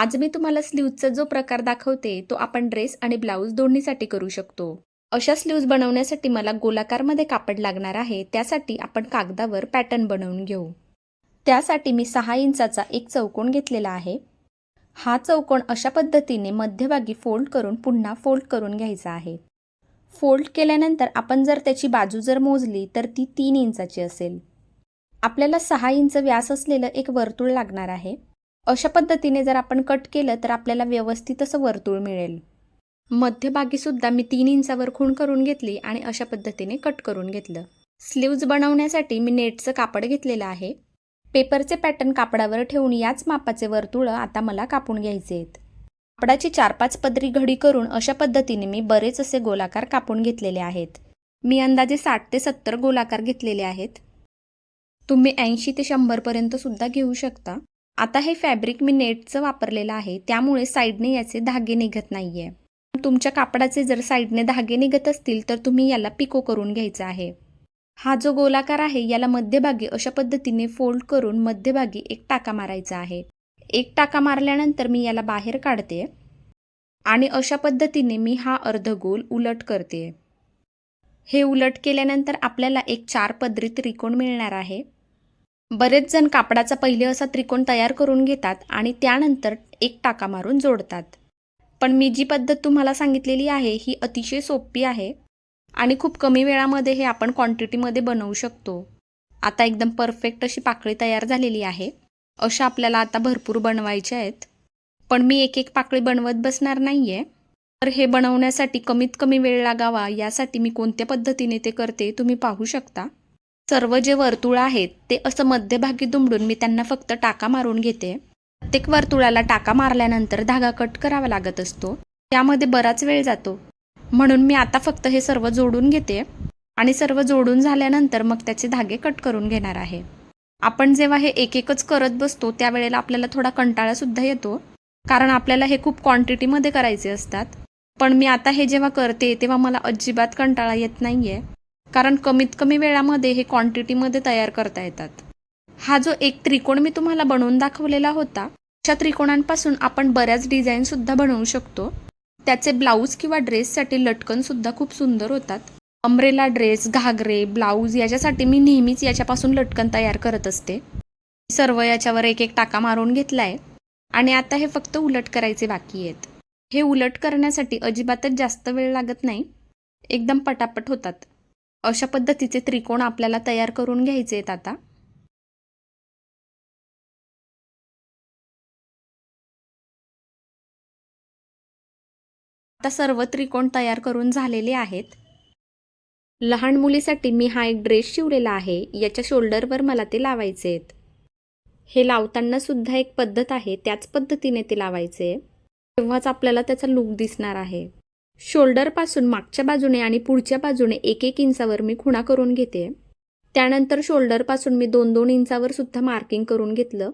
आज मी तुम्हाला स्लीव्हजचा जो प्रकार दाखवते तो आपण ड्रेस आणि ब्लाऊज दोन्हीसाठी करू शकतो. अशा स्लीव्ज बनवण्यासाठी मला गोलाकारमध्ये कापड लागणार आहे. त्यासाठी आपण कागदावर पॅटर्न बनवून घेऊ. त्यासाठी मी 6 इंचाचा एक चौकोन घेतलेला आहे. हा चौकोन अशा पद्धतीने मध्यभागी फोल्ड करून पुन्हा फोल्ड करून घ्यायचा आहे. फोल्ड केल्यानंतर आपण जर त्याची बाजू जर मोजली तर ती 3 इंचाची असेल. आपल्याला 6 इंच व्यास असलेलं एक वर्तुळ लागणार आहे. अशा पद्धतीने जर आपण कट केलं तर आपल्याला व्यवस्थित असं वर्तुळ मिळेल. मध्यभागी सुद्धा मी 3 इंचावर खूण करून घेतली आणि अशा पद्धतीने कट करून घेतलं. स्लीव्ज बनवण्यासाठी मी नेटचं कापड घेतलेलं आहे. पेपरचे पॅटर्न कापडावर ठेवून याच मापाचे वर्तुळ आता मला कापून घ्यायचे आहेत. कापडाची 4-5 पदरी घडी करून अशा पद्धतीने मी बरेच असे गोलाकार कापून घेतलेले आहेत. मी अंदाजे 60 ते 70 गोलाकार घेतलेले आहेत. तुम्ही 80 ते 100 पर्यंत सुद्धा घेऊ शकता. आता हे फॅब्रिक मी नेटचं वापरलेलं आहे, त्यामुळे साईडने याचे धागे निघत नाहीये. तुमच्या कापडाचे जर साईडने धागे निघत असतील तर तुम्ही याला पिको करून घ्यायचा आहे. हा जो गोलाकार आहे याला मध्यभागी अशा पद्धतीने फोल्ड करून मध्यभागी एक टाका मारायचा आहे. एक टाका मारल्यानंतर मी याला बाहेर काढते आणि अशा पद्धतीने मी हा अर्धगोल उलट करते. हे उलट केल्यानंतर आपल्याला एक 4 पदरी त्रिकोण मिळणार आहे. बरेच जण कापडाचा पहिले असा त्रिकोण तयार करून घेतात आणि त्यानंतर एक टाका मारून जोडतात. पण मी जी पद्धत तुम्हाला सांगितलेली आहे ही अतिशय सोपी आहे आणि खूप कमी वेळामध्ये हे आपण क्वांटिटीमध्ये बनवू शकतो. आता एकदम परफेक्ट अशी पाकळी तयार झालेली आहे. अशा आपल्याला आता भरपूर बनवायच्या आहेत. पण मी एक एक पाकळी बनवत बसणार नाहीये. तर हे बनवण्यासाठी कमीत कमी वेळ लागावा यासाठी मी कोणत्या पद्धतीने ते करते तुम्ही पाहू शकता. सर्व जे वर्तुळ आहेत ते असं मध्यभागी दुमडून मी त्यांना फक्त टाका मारून घेते. प्रत्येक वर्तुळाला टाका मारल्यानंतर धागा कट करावा लागत असतो. त्यामध्ये बराच वेळ जातो. म्हणून मी आता फक्त हे सर्व जोडून घेते आणि सर्व जोडून झाल्यानंतर मग त्याचे धागे कट करून घेणार आहे. आपण जेव्हा हे एक एकच करत बसतो त्यावेळेला आपल्याला थोडा कंटाळा सुद्धा येतो, कारण आपल्याला हे खूप क्वांटिटीमध्ये करायचे असतात. पण मी आता हे जेव्हा करते तेव्हा मला अजिबात कंटाळा येत नाहीये, कारण कमीत कमी वेळामध्ये हे क्वांटिटीमध्ये तयार करता येतात. हा जो एक त्रिकोण मी तुम्हाला बनवून दाखवलेला होता, अशा त्रिकोणांपासून आपण बऱ्याच डिझाईन सुद्धा बनवू शकतो. त्याचे ब्लाऊज किंवा ड्रेससाठी लटकन सुद्धा खूप सुंदर होतात. अम्ब्रेला ड्रेस, घागरे, ब्लाऊज याच्यासाठी मी नेहमीच याच्यापासून लटकन तयार करत असते. सर्व याच्यावर एक एक टाका मारून घेतलाय आणि आता हे फक्त उलट करायचे बाकी आहेत. हे उलट करण्यासाठी अजिबातच जास्त वेळ लागत नाही, एकदम पटापट होतात. अशा पद्धतीचे त्रिकोण आपल्याला तयार करून घ्यायचे आहेत. आता सर्व त्रिकोण तयार करून झालेले आहेत. लहान मुलीसाठी मी हा एक ड्रेस शिवलेला आहे. याच्या शोल्डरवर मला ते लावायचे आहेत. हे लावताना सुद्धा एक पद्धत आहे, त्याच पद्धतीने ते लावायचे, तेव्हाच आपल्याला त्याचा लुक दिसणार आहे. शोल्डरपासून मागच्या बाजूने आणि पुढच्या बाजूने 1-1 इंचावर मी खुणा करून घेते. त्यानंतर शोल्डरपासून मी 2-2 इंचावर सुद्धा मार्किंग करून घेतलं.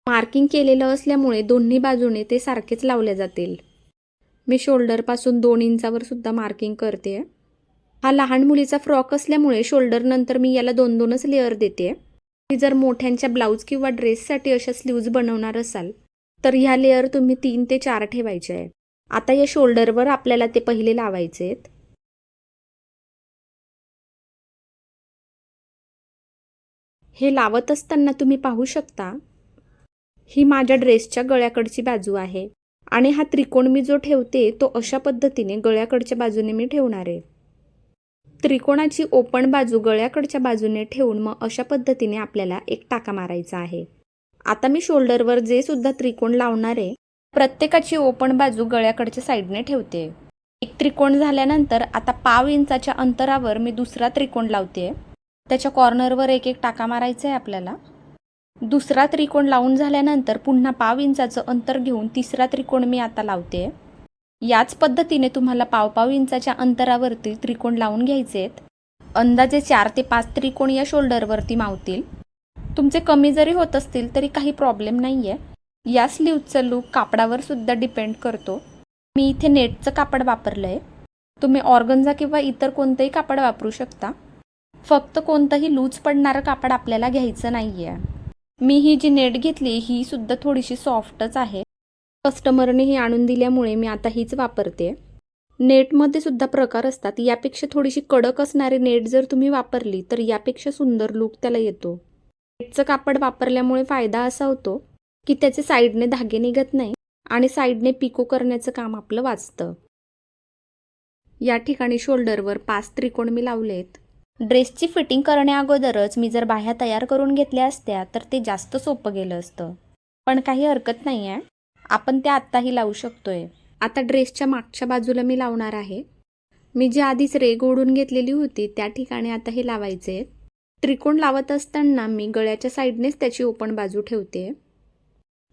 मार्किंग केलेलं असल्यामुळे दोन्ही बाजूने ते सारखेच लावले जातील. मी शोल्डरपासून 2 इंचावर सुद्धा मार्किंग करते. हा लहान मुलीचा फ्रॉक असल्यामुळे शोल्डर नंतर मी याला 2-2च लेअर देते. जर मोठ्यांच्या ब्लाऊज किंवा ड्रेससाठी अशा स्लीव्ज बनवणार असाल तर ह्या लेअर तुम्ही 3 ते 4 ठेवायचे आहे. आता या शोल्डरवर आपल्याला ते पहिले लावायचे आहेत. हे लावत असताना तुम्ही पाहू शकता, ही माझ्या ड्रेसच्या गळ्याकडची बाजू आहे आणि हा त्रिकोण मी जो ठेवते तो अशा पद्धतीने गळ्याकडच्या बाजूने मी ठेवणार आहे. त्रिकोणाची ओपन बाजू गळ्याकडच्या बाजूने ठेवून मग अशा पद्धतीने आपल्याला एक टाका मारायचा आहे. आता मी शोल्डरवर जे सुद्धा त्रिकोण लावणार आहे प्रत्येकाची ओपन बाजू गळ्याकडच्या साईडने ठेवते. एक त्रिकोण झाल्यानंतर आता 1/2 इंचाच्या अंतरावर मी दुसरा त्रिकोण लावते. त्याच्या कॉर्नरवर एक एक टाका मारायचा आहे आपल्याला. दुसरा त्रिकोण लावून झाल्यानंतर पुन्हा 1/2 इंचाचं अंतर घेऊन तिसरा त्रिकोण मी आता लावते. याच पद्धतीने तुम्हाला 1/2 इंचाच्या अंतरावरती त्रिकोण लावून घ्यायचे आहेत. अंदाजे 4 ते 5 त्रिकोण या शोल्डरवरती मावतील. तुमचे कमी जरी होत असतील तरी काही प्रॉब्लेम नाही आहे. या स्लीव्हचा लूक कापडावर सुद्धा डिपेंड करतो. मी इथे नेटचं कापड वापरलं आहे. तुम्ही ऑर्गन्झा किंवा इतर कोणतंही कापड वापरू शकता. फक्त कोणतंही लूज पडणारं कापड आपल्याला घ्यायचं नाही आहे. मी ही जी नेट घेतली ही सुद्धा थोडीशी सॉफ्टच आहे. कस्टमरने ही आणून दिल्यामुळे मी आता हीच वापरते. नेटमध्ये सुद्धा प्रकार असतात. यापेक्षा थोडीशी कडक असणारी नेट जर तुम्ही वापरली तर यापेक्षा सुंदर लूक त्याला येतो. नेटचं कापड वापरल्यामुळे फायदा असा होतो की त्याचे साईडने धागे निघत नाही आणि साईडने पिको करण्याचं काम आपलं वाचतं. या ठिकाणी शोल्डरवर 5 त्रिकोण मी लावलेत. ड्रेसची फिटिंग करण्याअगोदरच मी जर बाह्या तयार करून घेतल्या असत्या तर ते जास्त सोपं गेलं असतं. पण काही हरकत नाही आहे, आपण त्या आत्ताही लावू शकतोय. आता ड्रेसच्या मागच्या बाजूला मी लावणार आहे. मी जी आधीच रेघ ओढून घेतलेली होती त्या ठिकाणी आता हे लावायचे. त्रिकोण लावत असताना मी गळ्याच्या साईडनेच त्याची ओपन बाजू ठेवते.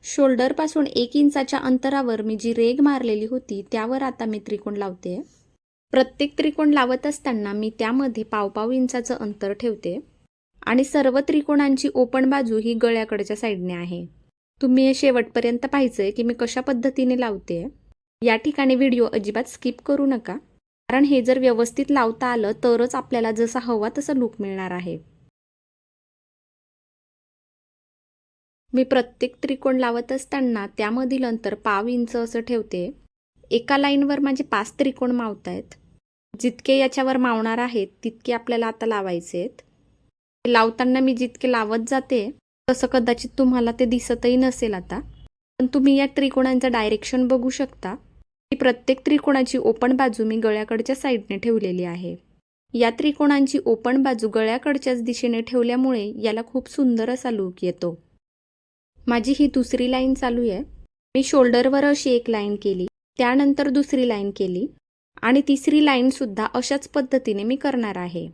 शोल्डरपासून 1 इंचाच्या अंतरावर मी जी रेघ मारलेली होती त्यावर आता मी त्रिकोण लावते. प्रत्येक त्रिकोण लावत असताना मी त्यामध्ये पाव इंचाचं अंतर ठेवते आणि सर्व त्रिकोणांची ओपन बाजू ही गळ्याकडच्या साईडने आहे. तुम्ही हे शेवटपर्यंत पाहायचंय की मी कशा पद्धतीने लावते. या ठिकाणी व्हिडिओ अजिबात स्किप करू नका, कारण हे जर व्यवस्थित लावता आलं तरच आपल्याला जसा हवा तसा लूक मिळणार आहे. मी प्रत्येक त्रिकोण लावत असताना त्यामधील अंतर पाव इंच असं ठेवते. एका लाईनवर माझे 5 त्रिकोण मावत आहेत. जितके याच्यावर मावणार आहेत तितके आपल्याला आता लावायचे आहेत. लावताना मी जितके लावत जाते तसं कदाचित तुम्हाला ते दिसतही नसेल आता, पण तुम्ही या त्रिकोणांचं डायरेक्शन बघू शकता की प्रत्येक त्रिकोणाची ओपन बाजू मी गळ्याकडच्या साईडने ठेवलेली आहे. या त्रिकोणांची ओपन बाजू गळ्याकडच्याच दिशेने ठेवल्यामुळे याला खूप सुंदर असा लूक येतो. माझी ही दुसरी लाईन चालू आहे. मी शोल्डरवर अशी एक लाईन केली, त्यानंतर दुसरी लाईन केली आणि तिसरी लाईन सुद्धा अशाच पद्धतीने मी करणार आहे.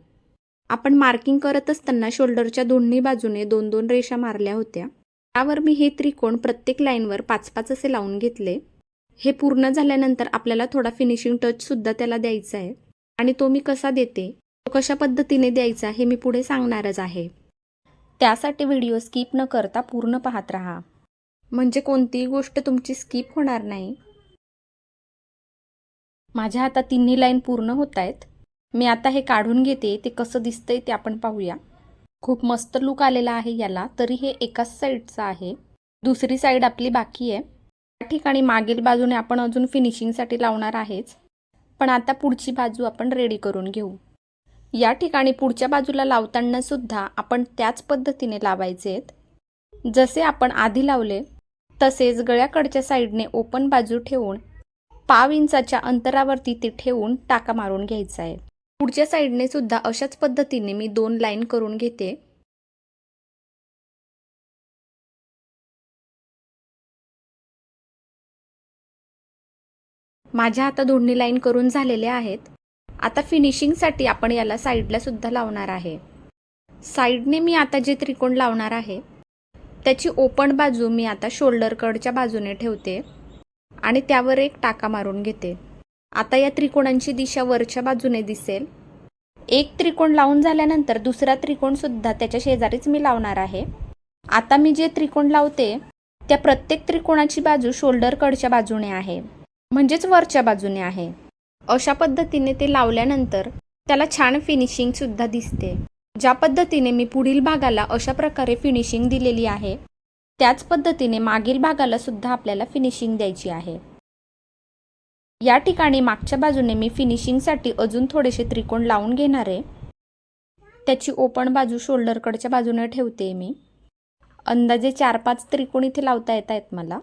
आपण मार्किंग करत असताना शोल्डरच्या दोन्ही बाजूने 2-2 रेषा मारल्या होत्या. त्यावर मी हे त्रिकोण प्रत्येक लाईनवर 5-5 असे लावून घेतले. हे पूर्ण झाल्यानंतर आपल्याला थोडा फिनिशिंग टच सुद्धा त्याला द्यायचा आहे आणि तो मी कसा देते, तो कशा पद्धतीने द्यायचा हे मी पुढे सांगणारच आहे. त्यासाठी व्हिडिओ स्किप न करता पूर्ण पाहत राहा, म्हणजे कोणतीही गोष्ट तुमची स्किप होणार नाही. माझ्या आता तिन्ही लाईन पूर्ण होत आहेत. मी आता हे काढून घेते, ते कसं दिसतंय ते आपण पाहूया. खूप मस्त लूक आलेला आहे याला. तरी हे एकाच साईडचं आहे, दुसरी साईड आपली बाकी आहे. या ठिकाणी मागील बाजूने आपण अजून फिनिशिंगसाठी लावणार आहेच, पण आता पुढची बाजू आपण रेडी करून घेऊ. या ठिकाणी पुढच्या बाजूला लावताना सुद्धा आपण त्याच पद्धतीने लावायचे आहेत. जसे आपण आधी लावले तसेच गळ्याकडच्या साईडने ओपन बाजू ठेवून पाव इंचाच्या अंतरावरती ते ठेवून टाका मारून घ्यायचा आहे. पुढच्या साईडने सुद्धा अशाच पद्धतीने मी 2 लाईन करून घेते. माझ्या आता दोन्ही लाईन करून झालेल्या आहेत. आता फिनिशिंगसाठी आपण याला साईडला सुद्धा लावणार आहे. साईडने मी आता जे त्रिकोण लावणार आहे त्याची ओपन बाजू मी आता शोल्डरकडच्या बाजूने ठेवते आणि त्यावर एक टाका मारून घेते. आता या त्रिकोणांची दिशा वरच्या बाजूने दिसेल. एक त्रिकोण लावून झाल्यानंतर दुसरा त्रिकोण सुद्धा त्याच्या शेजारीच मी लावणार आहे. आता मी जे त्रिकोण लावते त्या प्रत्येक त्रिकोणाची बाजू शोल्डरकडच्या बाजूने आहे, म्हणजेच वरच्या बाजूने आहे. अशा पद्धतीने ते लावल्यानंतर त्याला छान फिनिशिंग सुद्धा दिसते. ज्या पद्धतीने मी पुढील भागाला अशा प्रकारे फिनिशिंग दिलेली आहे त्याच पद्धतीने मागील भागाला सुद्धा आपल्याला फिनिशिंग द्यायची आहे. या ठिकाणी मागच्या बाजूने मी फिनिशिंगसाठी अजून थोडेसे त्रिकोण लावून घेणार आहे. त्याची ओपन बाजू शोल्डरकडच्या बाजूने ठेवते मी. अंदाजे 4-5 त्रिकोण इथे लावता येत आहेत मला.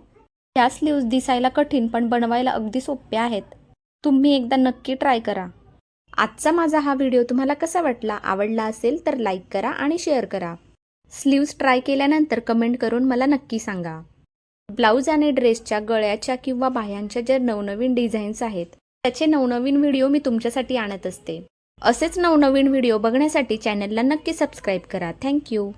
ह्या स्लीव्ज दिसायला कठीण पण बनवायला अगदी सोपे आहेत. तुम्ही एकदा नक्की ट्राय करा. आजचा माझा हा व्हिडिओ तुम्हाला कसा वाटला? आवडला असेल तर लाईक करा आणि शेअर करा. स्लीव्ज ट्राय केल्यानंतर कमेंट करून मला नक्की सांगा. ब्लाऊज आणि ड्रेसच्या गळ्याच्या किंवा बाह्यांच्या ज्या नवनवीन डिझाईन्स आहेत त्याचे नवनवीन व्हिडिओ मी तुमच्यासाठी आणत असते. असेच नवनवीन व्हिडिओ बघण्यासाठी चॅनलला नक्की सबस्क्राईब करा. थँक्यू.